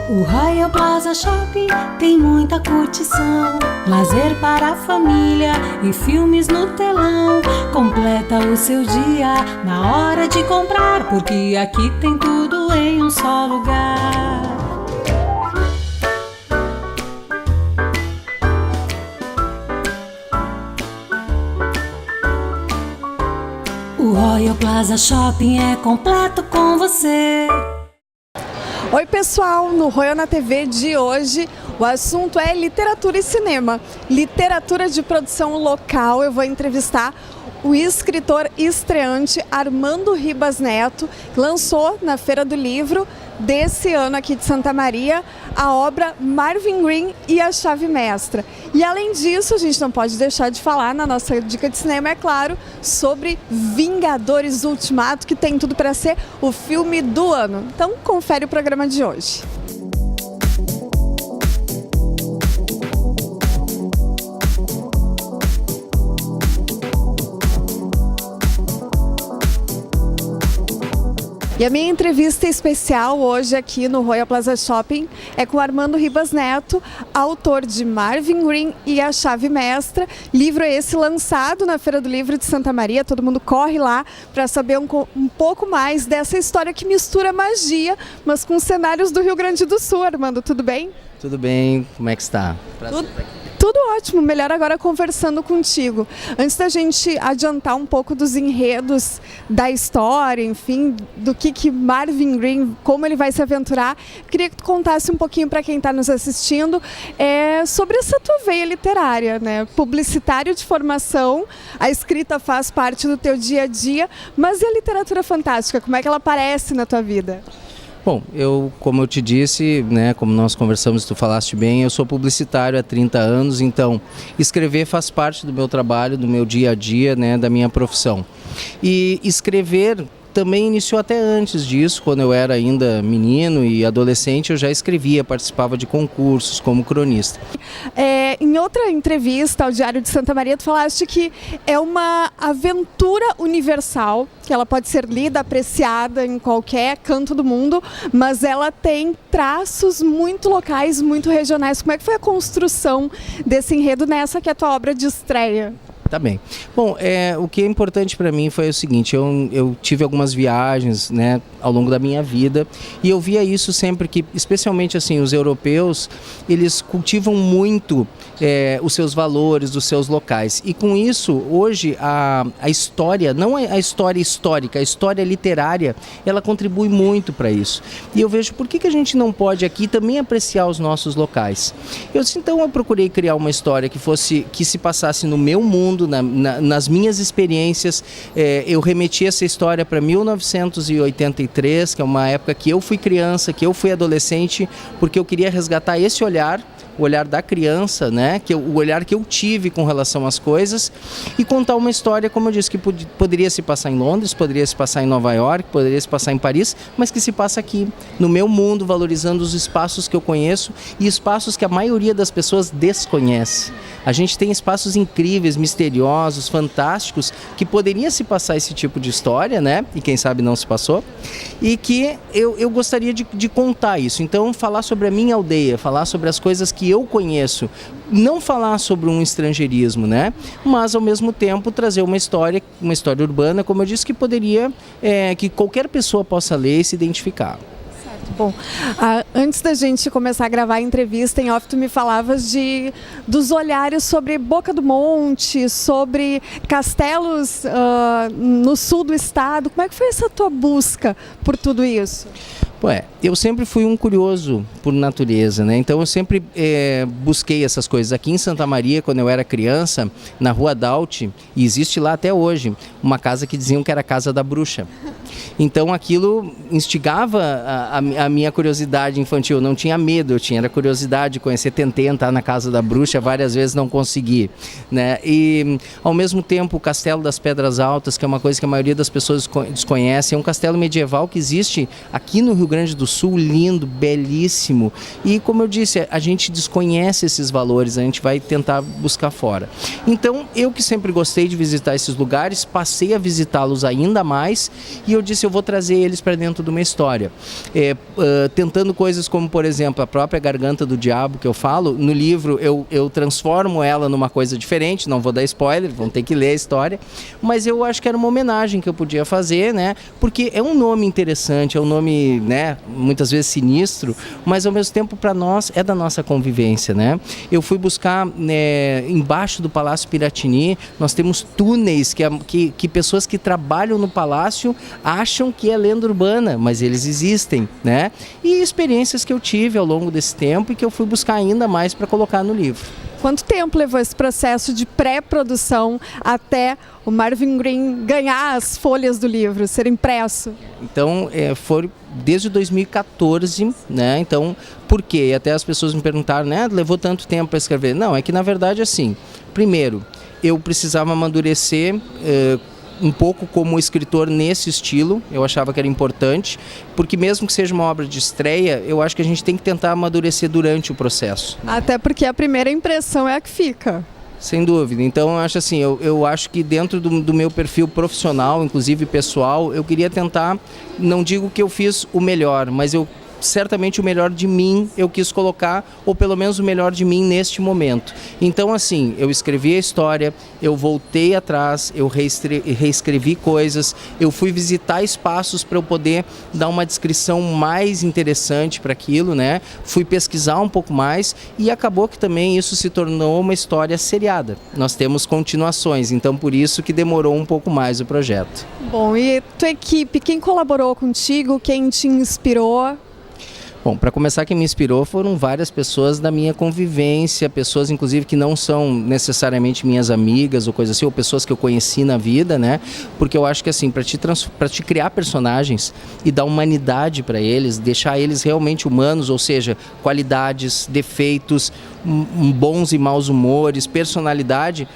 O Royal Plaza Shopping tem muita curtição, lazer para a família e filmes no telão. Completa o seu dia na hora de comprar, porque aqui tem tudo em um só lugar. O Royal Plaza Shopping é completo com você. Oi pessoal, no Royal na TV de hoje o assunto é literatura e cinema. Literatura de produção local. Eu vou entrevistar o escritor estreante Armando Ribas Neto, que lançou na Feira do Livro desse ano aqui de Santa Maria a obra Marvin Green e a Chave Mestra. E além disso, a gente não pode deixar de falar na nossa dica de cinema, é claro, sobre Vingadores Ultimato, que tem tudo para ser o filme do ano. Então confere o programa de hoje. E a minha entrevista especial hoje aqui no Royal Plaza Shopping é com Armando Ribas Neto, autor de Marvin Green e a Chave Mestra. Livro esse lançado na Feira do Livro de Santa Maria. Todo mundo corre lá para saber um pouco mais dessa história que mistura magia, mas com cenários do Rio Grande do Sul. Armando, tudo bem? Tudo bem, como é que está? Tudo ótimo, melhor agora conversando contigo. Antes da gente adiantar um pouco dos enredos da história, enfim, do que Marvin Green, como ele vai se aventurar, queria que tu contasse um pouquinho para quem está nos assistindo sobre essa tua veia literária, né? Publicitário de formação, a escrita faz parte do teu dia a dia, mas e a literatura fantástica, como é que ela aparece na tua vida? Bom, como eu te disse, né, como nós conversamos, tu falaste bem, eu sou publicitário há 30 anos, então escrever faz parte do meu trabalho, do meu dia a dia, né, da minha profissão. E escrever também iniciou até antes disso, quando eu era ainda menino e adolescente, eu já escrevia, participava de concursos como cronista. Em outra entrevista ao Diário de Santa Maria, tu falaste que é uma aventura universal, que ela pode ser lida, apreciada em qualquer canto do mundo, mas ela tem traços muito locais, muito regionais. Como é que foi a construção desse enredo nessa que é a tua obra de estreia? Tá bem. Bom, o que é importante para mim foi o seguinte, eu tive algumas viagens, né, ao longo da minha vida, e eu via isso sempre que, especialmente assim, os europeus, eles cultivam muito os seus valores, os seus locais. E com isso, hoje, a história, não a história histórica, a história literária, ela contribui muito para isso. E eu vejo por que a gente não pode aqui também apreciar os nossos locais. Então eu procurei criar uma história que se passasse no meu mundo, nas minhas experiências. Eu remeti essa história para 1983, que é uma época que eu fui criança, que eu fui adolescente, porque eu queria resgatar esse olhar, o olhar da criança, né? O olhar que eu tive com relação às coisas, e contar uma história, como eu disse, que poderia se passar em Londres, poderia se passar em Nova York, poderia se passar em Paris, mas que se passa aqui, no meu mundo, valorizando os espaços que eu conheço e espaços que a maioria das pessoas desconhece. A gente tem espaços incríveis, misteriosos, fantásticos, que poderia se passar esse tipo de história, né? E quem sabe não se passou. E que eu gostaria de contar isso. Então, falar sobre a minha aldeia, falar sobre as coisas que eu conheço, não falar sobre um estrangeirismo, né? Mas, ao mesmo tempo, trazer uma história urbana, como eu disse, que poderia, que qualquer pessoa possa ler e se identificar. Bom, antes da gente começar a gravar a entrevista, em off tu me falavas dos olhares sobre Boca do Monte, sobre castelos no sul do estado. Como é que foi essa tua busca por tudo isso? Eu sempre fui um curioso por natureza, né? Então eu sempre busquei essas coisas. Aqui em Santa Maria, quando eu era criança, na Rua Daute, e existe lá até hoje, uma casa que diziam que era a Casa da Bruxa. Então aquilo instigava a minha curiosidade infantil. Eu não tinha medo, eu tinha curiosidade de conhecer. Tentei entrar na Casa da Bruxa, várias vezes não consegui, né? E ao mesmo tempo o Castelo das Pedras Altas, que é uma coisa que a maioria das pessoas desconhece, é um castelo medieval que existe aqui no Rio Grande do Sul, lindo, belíssimo. E como eu disse, a gente desconhece esses valores, a gente vai tentar buscar fora. Então eu que sempre gostei de visitar esses lugares, passei a visitá-los ainda mais, e eu disse, eu vou trazer eles para dentro de uma história. Tentando coisas como, por exemplo, a própria Garganta do Diabo, que eu falo, no livro eu transformo ela numa coisa diferente, não vou dar spoiler, vão ter que ler a história, mas eu acho que era uma homenagem que eu podia fazer, né? Porque é um nome interessante, é um nome, né, muitas vezes sinistro, mas ao mesmo tempo para nós é da nossa convivência, né? Eu fui buscar, embaixo do Palácio Piratini, nós temos túneis que pessoas que trabalham no palácio acham que é lenda urbana, mas eles existem, né? E experiências que eu tive ao longo desse tempo e que eu fui buscar ainda mais para colocar no livro. Quanto tempo levou esse processo de pré-produção até o Marvin Green ganhar as folhas do livro, ser impresso? Então, foi desde 2014, né? Então, por quê? E até as pessoas me perguntaram, né? Levou tanto tempo para escrever? Não, é que na verdade, assim, primeiro, eu precisava amadurecer um pouco como escritor nesse estilo, eu achava que era importante, porque mesmo que seja uma obra de estreia, eu acho que a gente tem que tentar amadurecer durante o processo. Até porque a primeira impressão é a que fica. Sem dúvida. Então, eu acho assim, eu acho que dentro do meu perfil profissional, inclusive pessoal, eu queria tentar, não digo que eu fiz o melhor, mas certamente o melhor de mim eu quis colocar, ou pelo menos o melhor de mim neste momento. Então, assim, eu escrevi a história, eu voltei atrás, eu reescrevi coisas, eu fui visitar espaços para eu poder dar uma descrição mais interessante para aquilo, né? Fui pesquisar um pouco mais e acabou que também isso se tornou uma história seriada. Nós temos continuações, então por isso que demorou um pouco mais o projeto. Bom, e tua equipe, quem colaborou contigo, quem te inspirou? Bom, para começar, quem me inspirou foram várias pessoas da minha convivência, pessoas inclusive que não são necessariamente minhas amigas ou coisa assim, ou pessoas que eu conheci na vida, né? Porque eu acho que assim, para te criar personagens e dar humanidade para eles, deixar eles realmente humanos, ou seja, qualidades, defeitos, bons e maus humores, personalidade,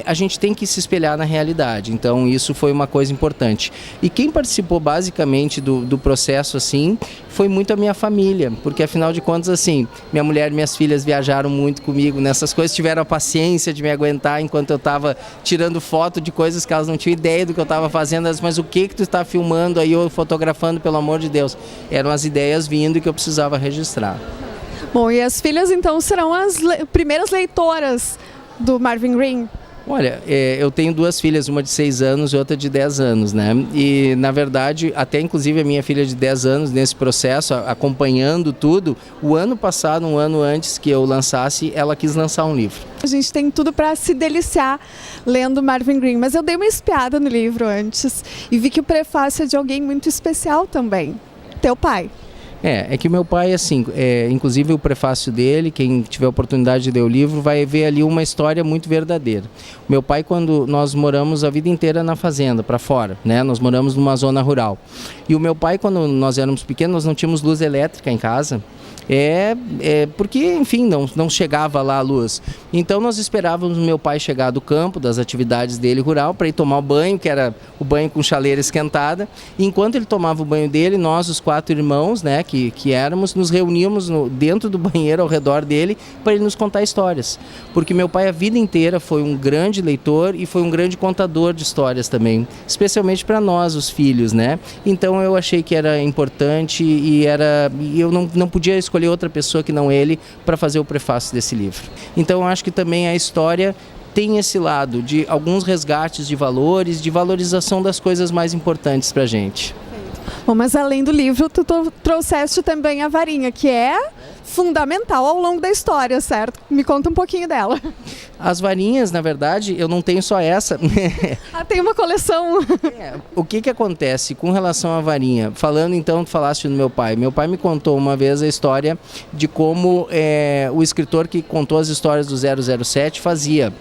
a gente tem que se espelhar na realidade. Então isso foi uma coisa importante. E quem participou basicamente do processo assim foi muito a minha família, porque afinal de contas assim, minha mulher e minhas filhas viajaram muito comigo nessas coisas, tiveram a paciência de me aguentar enquanto eu estava tirando foto de coisas que elas não tinham ideia do que eu estava fazendo. Elas, mas o que tu está filmando aí ou fotografando, pelo amor de Deus? Eram as ideias vindo e que eu precisava registrar. Bom, e as filhas então serão as primeiras leitoras do Marvin Green? Olha, eu tenho duas filhas, uma de 6 anos e outra de 10 anos, né? E, na verdade, até inclusive a minha filha de 10 anos, nesse processo, acompanhando tudo, o ano passado, um ano antes que eu lançasse, ela quis lançar um livro. A gente tem tudo para se deliciar lendo Marvin Green, mas eu dei uma espiada no livro antes e vi que o prefácio é de alguém muito especial também, teu pai. É que o meu pai, assim, inclusive o prefácio dele, quem tiver a oportunidade de ler o livro, vai ver ali uma história muito verdadeira. O meu pai, quando nós moramos a vida inteira na fazenda, para fora, né? Nós moramos numa zona rural. E o meu pai, quando nós éramos pequenos, nós não tínhamos luz elétrica em casa. Porque, enfim, não chegava lá a luz. Então nós esperávamos o meu pai chegar do campo, das atividades dele rural, para ir tomar o banho, que era o banho com chaleira esquentada. E enquanto ele tomava o banho dele, nós, os 4 irmãos, né, que éramos, nos reuníamos dentro do banheiro, ao redor dele, para ele nos contar histórias. Porque meu pai a vida inteira foi um grande leitor e foi um grande contador de histórias também, especialmente para nós, os filhos, né? Então eu achei que era importante e eu não podia escolher outra pessoa que não ele para fazer o prefácio desse livro. Então eu acho que também a história tem esse lado de alguns resgates de valores, de valorização das coisas mais importantes para a gente. Bom, mas além do livro, tu trouxeste também a varinha, que é fundamental ao longo da história, certo? Me conta um pouquinho dela. As varinhas, na verdade, eu não tenho só essa. Tem uma coleção. O que acontece com relação à varinha? Falando então, tu falaste do meu pai. Meu pai me contou uma vez a história de como o escritor que contou as histórias do 007 fazia.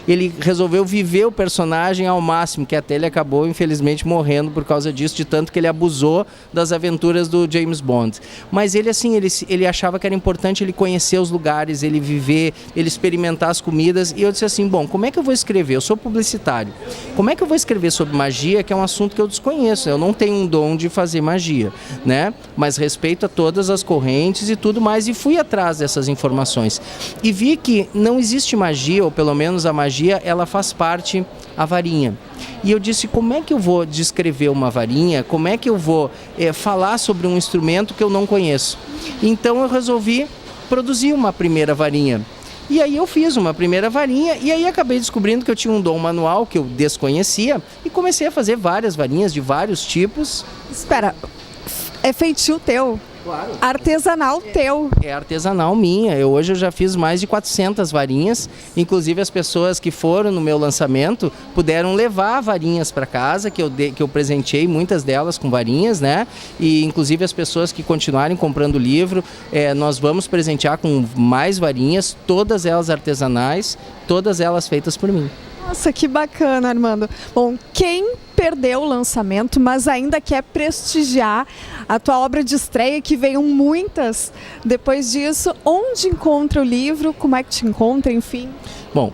Ele resolveu viver o personagem ao máximo, que até ele acabou, infelizmente, morrendo por causa disso, de tanto que ele abusou das aventuras do James Bond. Mas ele, assim, ele achava que era importante ele conhecer os lugares, ele viver, ele experimentar as comidas. E eu disse assim, bom, como é que eu vou escrever? Eu sou publicitário. Como é que eu vou escrever sobre magia, que é um assunto que eu desconheço? Eu não tenho um dom de fazer magia, né? Mas respeito a todas as correntes e tudo mais, e fui atrás dessas informações. E vi que não existe magia, ou pelo menos a magia, ela faz parte a varinha. E eu disse, como é que eu vou descrever uma varinha? Como é que eu vou falar sobre um instrumento que eu não conheço? Então eu resolvi produzir uma primeira varinha. E aí eu fiz uma primeira varinha e aí acabei descobrindo que eu tinha um dom manual que eu desconhecia e comecei a fazer várias varinhas de vários tipos. Espera, é feitio teu? Claro. Artesanal teu? É artesanal minha. Hoje eu já fiz mais de 400 varinhas. Inclusive as pessoas que foram no meu lançamento puderam levar varinhas para casa, que eu presenteei muitas delas com varinhas, né? E inclusive as pessoas que continuarem comprando o livro, nós vamos presentear com mais varinhas, todas elas artesanais, todas elas feitas por mim. Nossa, que bacana, Armando. Bom, quem perdeu o lançamento, mas ainda quer prestigiar a tua obra de estreia, que veio muitas depois disso, onde encontra o livro, como é que te encontra, enfim? Bom,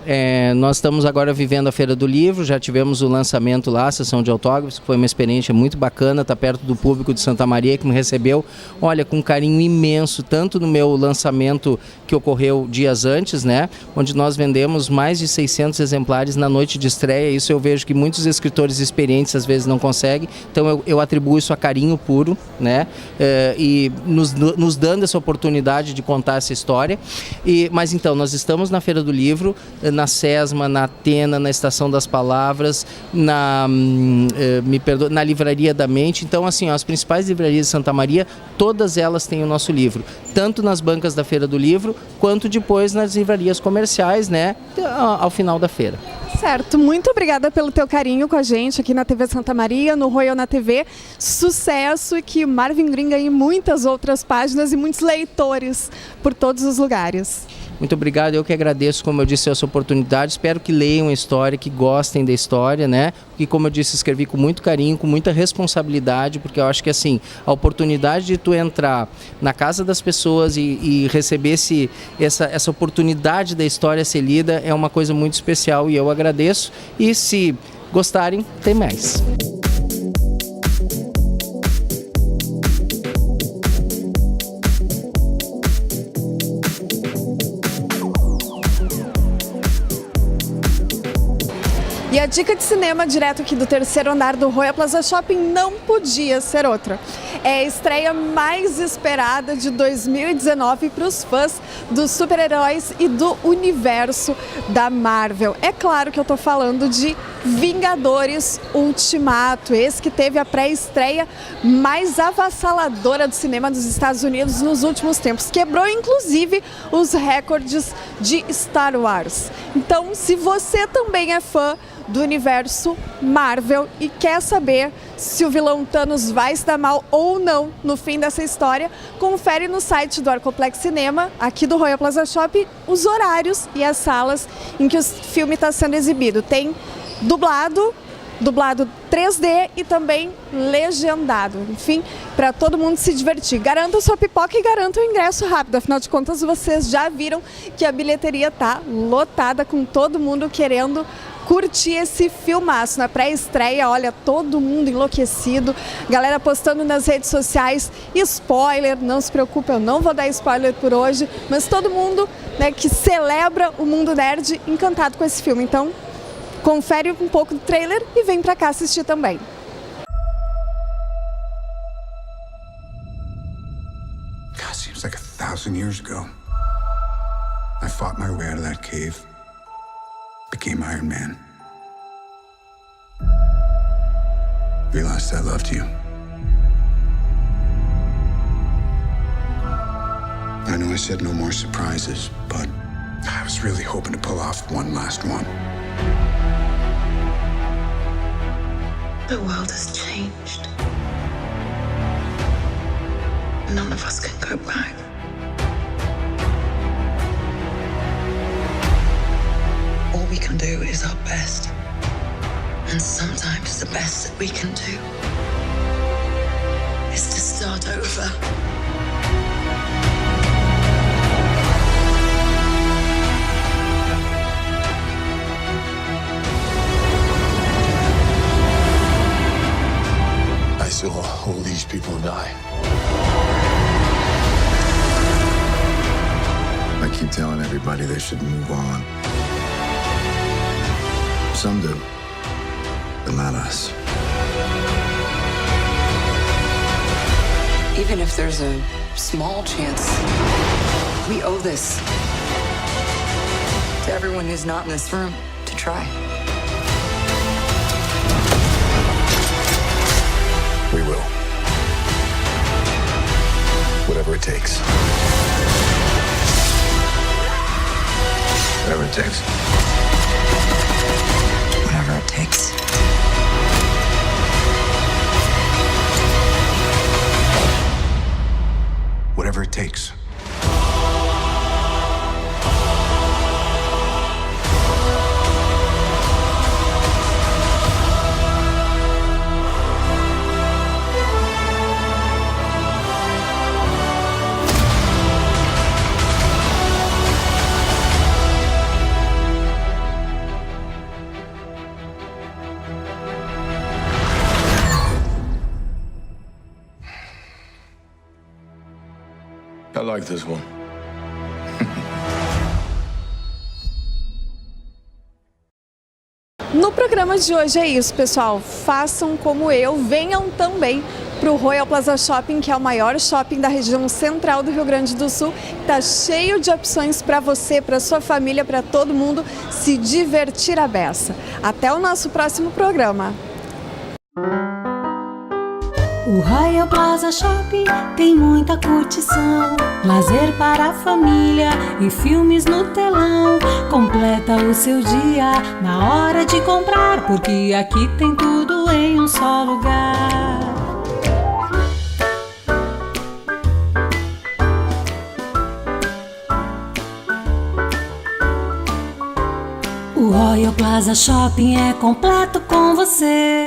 nós estamos agora vivendo a Feira do Livro, já tivemos o lançamento lá, a sessão de autógrafos, que foi uma experiência muito bacana, estar perto do público de Santa Maria, que me recebeu, olha, com um carinho imenso, tanto no meu lançamento que ocorreu dias antes, né, onde nós vendemos mais de 600 exemplares na noite de estreia. Isso eu vejo que muitos escritores experientes às vezes não conseguem, então eu atribuo isso a carinho puro, né, e nos dando essa oportunidade de contar essa história. Mas então, nós estamos na Feira do Livro, na SESMA, na Atena, na Estação das Palavras, na Livraria da Mente. Então, assim, as principais livrarias de Santa Maria, todas elas têm o nosso livro, tanto nas bancas da Feira do Livro, quanto depois nas livrarias comerciais, né, ao final da feira. Certo, muito obrigada pelo teu carinho com a gente aqui na TV Santa Maria, no Royal na TV. Sucesso, e que Marvin Green ganhe muitas outras páginas e muitos leitores por todos os lugares. Muito obrigado, eu que agradeço, como eu disse, essa oportunidade. Espero que leiam a história, que gostem da história, né? E como eu disse, escrevi com muito carinho, com muita responsabilidade, porque eu acho que assim, a oportunidade de tu entrar na casa das pessoas e receber essa oportunidade da história ser lida é uma coisa muito especial e eu agradeço. E se gostarem, tem mais. E a dica de cinema direto aqui do terceiro andar do Royal Plaza Shopping não podia ser outra. É a estreia mais esperada de 2019 para os fãs dos super-heróis e do universo da Marvel. É claro que eu estou falando de Vingadores Ultimato, esse que teve a pré-estreia mais avassaladora do cinema dos Estados Unidos nos últimos tempos. Quebrou inclusive os recordes de Star Wars. Então, se você também é fã do universo Marvel e quer saber se o vilão Thanos vai se dar mal ou não no fim dessa história, confere no site do Arcoplex Cinema, aqui do Royal Plaza Shopping, os horários e as salas em que o filme está sendo exibido. Tem dublado 3D e também legendado, enfim, para todo mundo se divertir. Garanta sua pipoca e garanta o ingresso rápido, afinal de contas vocês já viram que a bilheteria tá lotada, com todo mundo querendo curtir esse filmaço. Na pré-estreia, olha, todo mundo enlouquecido, galera postando nas redes sociais, spoiler, não se preocupe, eu não vou dar spoiler por hoje, mas todo mundo, né, que celebra o mundo nerd encantado com esse filme. Então, confere um pouco do trailer e vem pra cá assistir também. God, seems like 1,000 years ago. I fought my way out of that cave. Became Iron Man. Realized I loved you. I know I said no more surprises, but I was really hoping to pull off one last one. The world has changed. None of us can go back. All we can do is our best. And sometimes the best that we can do is to start over. telling everybody they should move on. Some do, but not us. Even if there's a small chance, we owe this to everyone who's not in this room to try. We will. Whatever it takes. Whatever it takes. Whatever it takes. Whatever it takes. I like this one. No programa de hoje é isso, pessoal. Façam como eu, venham também para o Royal Plaza Shopping, que é o maior shopping da região central do Rio Grande do Sul. Está cheio de opções para você, para sua família, para todo mundo se divertir à beça. Até o nosso próximo programa. O Royal Plaza Shopping tem muita curtição, lazer para a família e filmes no telão. Completa o seu dia na hora de comprar, porque aqui tem tudo em um só lugar. O Royal Plaza Shopping é completo com você.